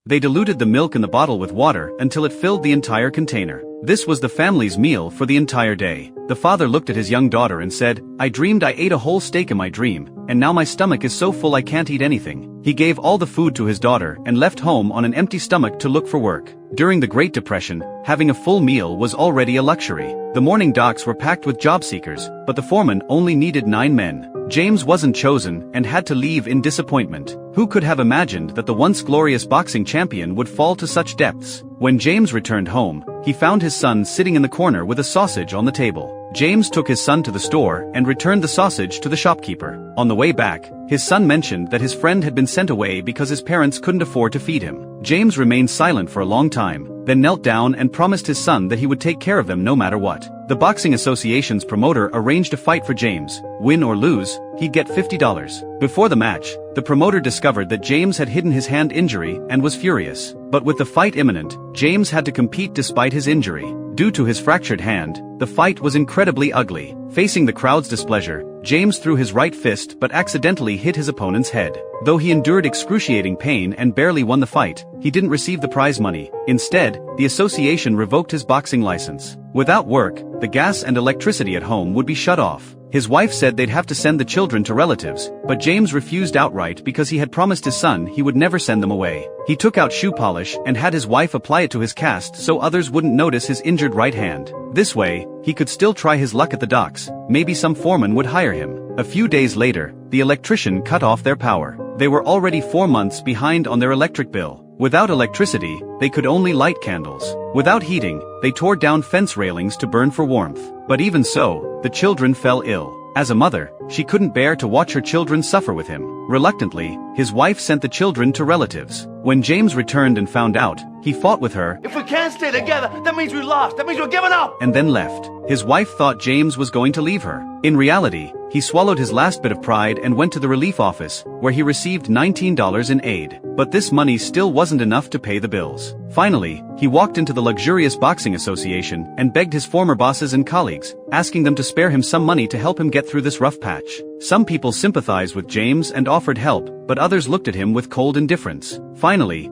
They diluted the milk in the bottle with water until it filled the entire container. This was the family's meal for the entire day. The father looked at his young daughter and said, "I dreamed I ate a whole steak in my dream, and now my stomach is so full I can't eat anything." He gave all the food to his daughter and left home on an empty stomach to look for work. During the Great Depression, having a full meal was already a luxury. The morning docks were packed with job seekers, but the foreman only needed 9 men. James wasn't chosen and had to leave in disappointment. Who could have imagined that the once glorious boxing champion would fall to such depths? When James returned home, he found his son sitting in the corner with a sausage on the table. James took his son to the store and returned the sausage to the shopkeeper. On the way back, his son mentioned that his friend had been sent away because his parents couldn't afford to feed him. James remained silent for a long time, then knelt down and promised his son that he would take care of them no matter what. The boxing association's promoter arranged a fight for James. Win or lose, he'd get $50. Before the match, the promoter discovered that James had hidden his hand injury and was furious. But with the fight imminent, James had to compete despite his injury. Due to his fractured hand, the fight was incredibly ugly. Facing the crowd's displeasure, James threw his right fist but accidentally hit his opponent's head. Though he endured excruciating pain and barely won the fight, he didn't receive the prize money. Instead, the association revoked his boxing license. Without work, the gas and electricity at home would be shut off. His wife said they'd have to send the children to relatives, but James refused outright because he had promised his son he would never send them away. He took out shoe polish and had his wife apply it to his cast so others wouldn't notice his injured right hand. This way, he could still try his luck at the docks. Maybe some foreman would hire him. A few days later, the electrician cut off their power. They were already 4 months behind on their electric bill. Without electricity, they could only light candles. Without heating, they tore down fence railings to burn for warmth. But even so, the children fell ill. As a mother, she couldn't bear to watch her children suffer with him. Reluctantly, his wife sent the children to relatives. When James returned and found out, he fought with her. "If we can't stay together, that means we lost. That means we're giving up." And then left. His wife thought James was going to leave her. In reality, he swallowed his last bit of pride and went to the relief office, where he received $19 in aid. But this money still wasn't enough to pay the bills. Finally, he walked into the luxurious boxing association and begged his former bosses and colleagues, asking them to spare him some money to help him get through this rough patch. Some people sympathized with James and offered help, but others looked at him with cold indifference. Finally,